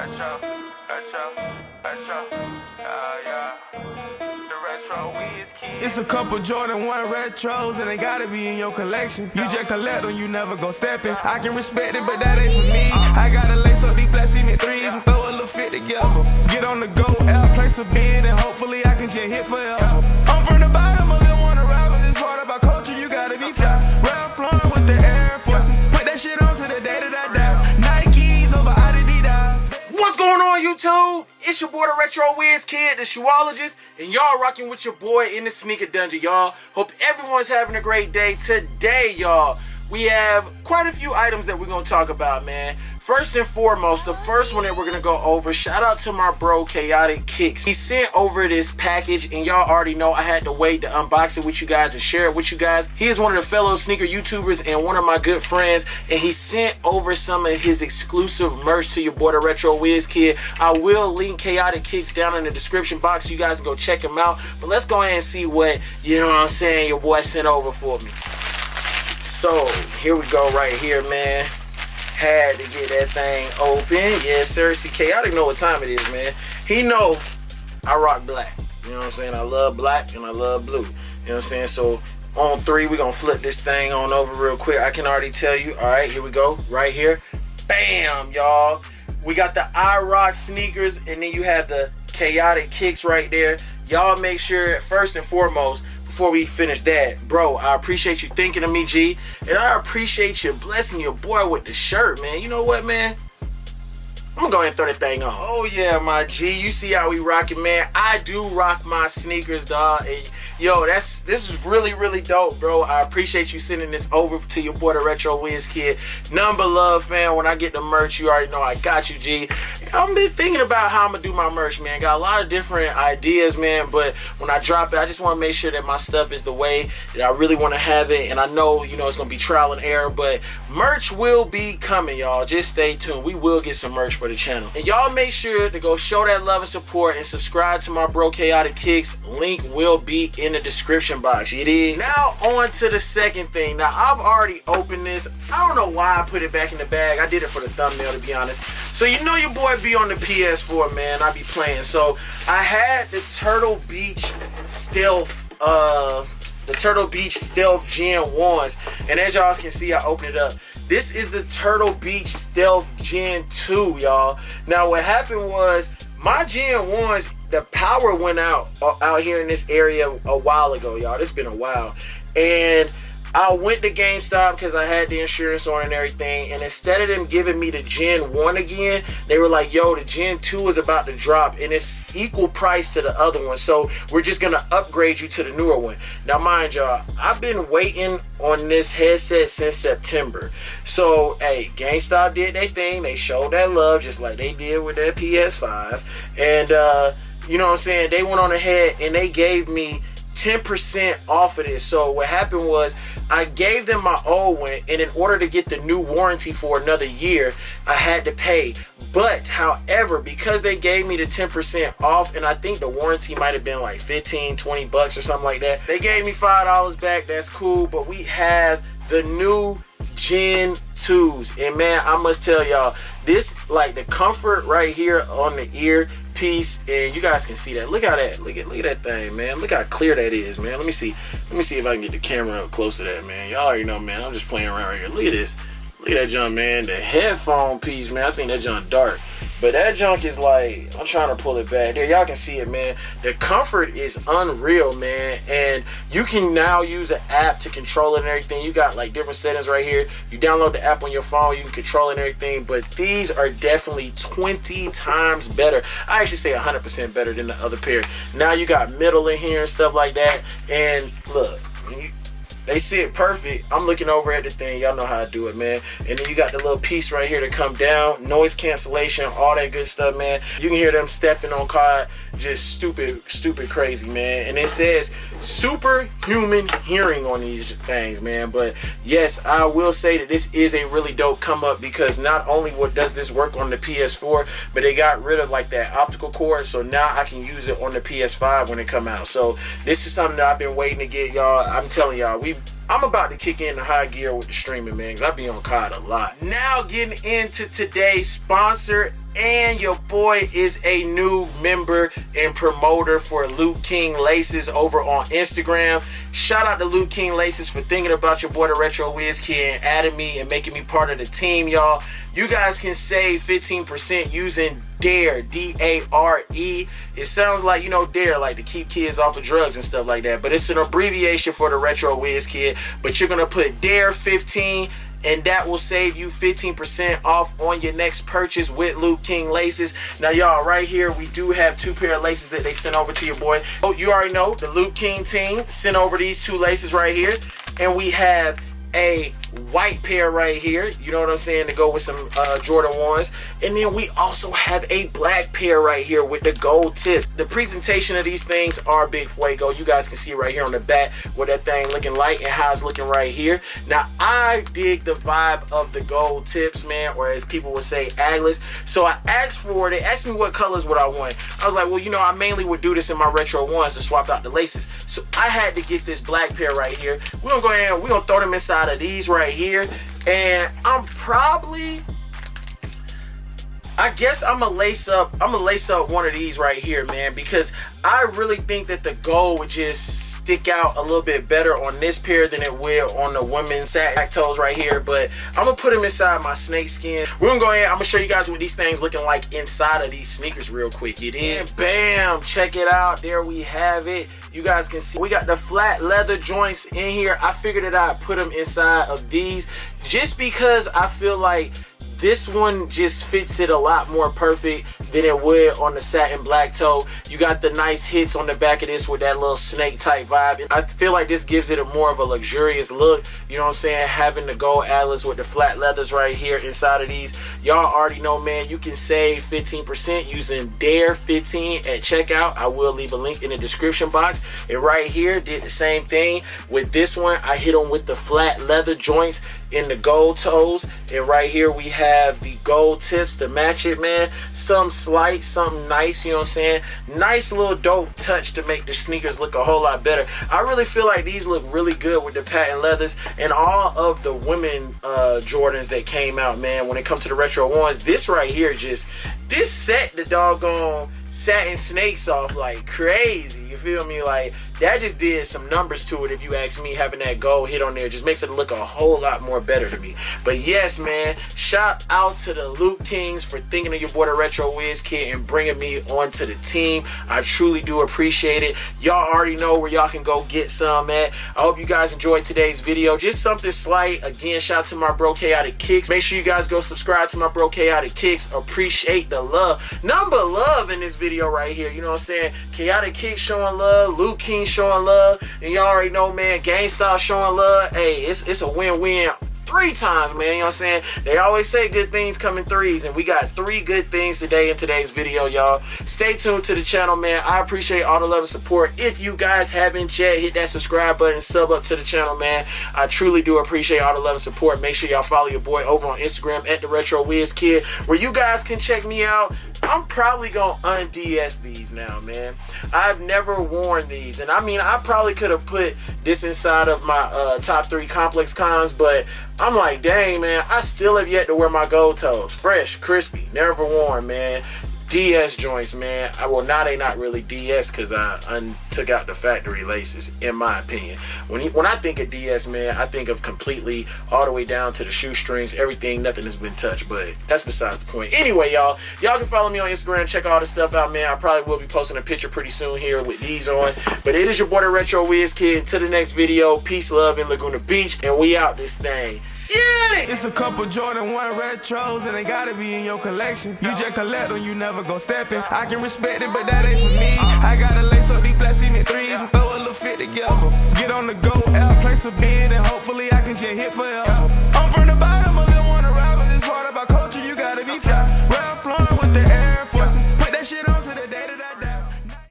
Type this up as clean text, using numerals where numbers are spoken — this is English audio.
Retro, yeah. DaRetroWizKid. It's a couple Jordan 1 retros and they gotta be in your collection. You just collect them, you never gon' step in. I can respect it, but that ain't for me. I gotta lace up these black cement threes and throw a little fit together. Get on the go out, place a bid, and hopefully I can just hit forever. I'm from the bottom, a little wanna rap, but this part about culture, you gotta be fly. Ralph Lauren with the Air Forces, put that shit on to the day that I die. Nikes over Adidas. What's going on, YouTube? It's your boy, DaRetroWizKid, the shoeologist, and y'all rocking with your boy in the sneaker dungeon, y'all. Hope everyone's having a great day. Today, y'all, we have quite a few items that we're going to talk about, man. First and foremost, the first one that we're going to go over, shout out to my bro, KAOTICKICCS. He sent over this package, and y'all already know I had to wait to unbox it with you guys and share it with you guys. He is one of the fellow sneaker YouTubers and one of my good friends, and he sent over some of his exclusive merch to your boy, DaRetroWizKid. I will link KAOTICKICCS down in the description box so you guys can go check him out. But let's go ahead and see what, you know what I'm saying, your boy sent over for me. So, here we go right here, man. Had to get that thing open. Yes, sir. See, Chaotic know what time it is, man. He know I rock black. You know what I'm saying? I love black and I love blue. You know what I'm saying? So, on 3, we're going to flip this thing on over real quick. I can already tell you. All right, here we go. Right here. Bam, y'all. We got the I Rock sneakers, and then you have the KAOTICKICCS right there. Y'all make sure, first and foremost, before we finish that, bro, I appreciate you thinking of me, G. And I appreciate you blessing your boy with the shirt, man. You know what, man? I'm gonna go ahead and throw that thing on. Oh, yeah, my G. You see how we rocking, man. I do rock my sneakers, dog. And, yo, this is really, really dope, bro. I appreciate you sending this over to your boy, DaRetroWizKid. Number love, fan. When I get the merch, you already know I got you, G. I've been thinking about how I'm gonna do my merch, man. Got a lot of different ideas, man, but when I drop it, I just want to make sure that my stuff is the way that I really want to have it. And I know, you know, it's gonna be trial and error, but merch will be coming, y'all. Just stay tuned. We will get some merch for the channel. And y'all make sure to go show that love and support and subscribe to my bro KAOTICKICCS. Link will be in the description box. You dig? Now on to the second thing. Now I've already opened this. I don't know why I put it back in the bag. I did it for the thumbnail, to be honest. So you know your boy be on the PS4, man. I be playing. So I had the Turtle Beach Stealth Gen 1s, and as y'all can see, I opened it up. This is the Turtle Beach Stealth Gen 2, y'all. Now what happened was my Gen 1s, the power went out here in this area a while ago, y'all. It's been a while, and I went to GameStop because I had the insurance on and everything, and instead of them giving me the Gen 1 again, they were like, yo, the Gen 2 is about to drop, and it's equal price to the other one, so we're just going to upgrade you to the newer one. Now, mind y'all, I've been waiting on this headset since September. So, hey, GameStop did their thing. They showed that love just like they did with their PS5, and, you know what I'm saying, they went on ahead and they gave me 10% off of this. So what happened was I gave them my old one, and in order to get the new warranty for another year, I had to pay. But however, because they gave me the 10% off, and I think the warranty might have been like 15, 20 bucks or something like that, they gave me $5 back. That's cool. But we have the new Gen 2s, and man, I must tell y'all, this, like, the comfort right here on the ear piece, and you guys can see that. Look at that. Look at that thing, man. Look how clear that is, man. Let me see if I can get the camera up close to that, man. Y'all already know, man. I'm just playing around right here. Look at this. Look at that junk, man. The headphone piece, man. I think that junk dark. But that junk is like, I'm trying to pull it back. There, y'all can see it, man. The comfort is unreal, man. And you can now use an app to control it and everything. You got like different settings right here. You download the app on your phone, you can control it and everything. But these are definitely 20 times better. I actually say 100% better than the other pair. Now you got middle in here and stuff like that. And look, they sit perfect. I'm looking over at the thing. Y'all know how I do it, man. And then you got the little piece right here to come down. Noise cancellation, all that good stuff, man. You can hear them stepping on card. Just stupid crazy, man. And it says superhuman hearing on these things, man. But yes, I will say that this is a really dope come up, because not only does this work on the PS4, but they got rid of like that optical cord. So now I can use it on the PS5 when it come out. So this is something that I've been waiting to get, y'all. I'm telling y'all, I'm about to kick in the high gear with the streaming, man, because I be on COD a lot. Now getting into today's sponsor, And your boy is a new member and promoter for Luke King Laces over on Instagram. Shout out to Luke King Laces for thinking about your boy DaRetroWizKid and adding me and making me part of the team, y'all. You guys can save 15% using DARE, D-A-R-E. It sounds like, you know, DARE, like to keep kids off of drugs and stuff like that. But it's an abbreviation for DaRetroWizKid. But you're going to put DARE 15, and that will save you 15% off on your next purchase with Luke King Laces. Now, y'all, right here, we do have 2 pair of laces that they sent over to your boy. Oh, you already know, the Luke King team sent over these 2 laces right here. And we have a white pair right here, you know what I'm saying, to go with some Jordan 1s. And then we also have a black pair right here with the gold tips. The presentation of these things are big fuego. You guys can see right here on the back what that thing looking like and how it's looking right here. Now, I dig the vibe of the gold tips, man, or as people would say, agless. So I asked they asked me what colors would I want. I was like, well, you know, I mainly would do this in my retro 1s to swap out the laces. So I had to get this black pair right here. We're gonna go ahead and we're gonna throw them inside of these right here, and I guess I'm gonna lace up one of these right here, man, because I really think that the gold would just stick out a little bit better on this pair than it will on the women's back toes right here. But I'm gonna put them inside my snake skin. We're gonna go ahead, I'm gonna show you guys what these things looking like inside of these sneakers real quick. It is, bam, check it out. There we have it. You guys can see we got the flat leather joints in here. I figured that I'd put them inside of these just because I feel like this one just fits it a lot more perfect than it would on the satin black toe. You got the nice hits on the back of this with that little snake type vibe. I feel like this gives it a more of a luxurious look. You know what I'm saying? Having the gold atlas with the flat leathers right here inside of these. Y'all already know, man, you can save 15% using DARE 15 at checkout. I will leave a link in the description box. And right here, did the same thing. With this one, I hit them with the flat leather joints in the gold toes. And right here, we have the gold tips to match it, man. Some slight, something nice, you know what I'm saying? Nice little dope touch to make the sneakers look a whole lot better. I really feel like these look really good with the patent leathers and all of the women Jordans that came out, man. When it comes to the retro 1s, this right here this set the doggone satin snakes off like crazy. You feel me? Like, that just did some numbers to it, if you ask me. Having that gold hit on there just makes it look a whole lot more better to me. But yes, man, shout out to the Luke Kings for thinking of your boy DaRetroWizKid and bringing me onto the team. I truly do appreciate it. Y'all already know where y'all can go get some at. I hope you guys enjoyed today's video. Just something slight. Again, shout out to my bro KAOTICKICCS. Make sure you guys go subscribe to my bro KAOTICKICCS. Appreciate the love. Number love in this video right here, you know what I'm saying? KAOTICKICCS showing love, Luke King showing love, and y'all already know, man, GameStop showing love. Hey, it's a win-win 3 times, man. You know what I'm saying? They always say good things come in 3s, and we got 3 good things today in today's video, y'all. Stay tuned to the channel, man. I appreciate all the love and support. If you guys haven't yet, hit that subscribe button, sub up to the channel, man. I truly do appreciate all the love and support. Make sure y'all follow your boy over on Instagram at DaRetroWizKid, where you guys can check me out. I'm probably gonna un-DS these now, man. I've never worn these, and I mean, I probably could have put this inside of my top 3 complex cons, but I'm like, dang, man, I still have yet to wear my gold toes. Fresh, crispy, never worn, man. DS joints, man. Well, now they not really DS because I took out the factory laces, in my opinion. When I think of DS, man, I think of completely all the way down to the shoestrings, everything, nothing has been touched, but that's besides the point. Anyway, y'all can follow me on Instagram, check all this stuff out, man. I probably will be posting a picture pretty soon here with these on. But it is your boy DaRetroWizKid. Until the next video, peace, love in Laguna Beach, and we out this thing. Yeah! It's a couple Jordan 1 retros and they gotta be in your collection. You just collect them, you never go stepping. I can respect it, but that ain't for me. I gotta lace up these black cement 3s and throw a little fit together. Get on the go, out, place a bid, and hopefully I can just hit forever. I'm from the bottom.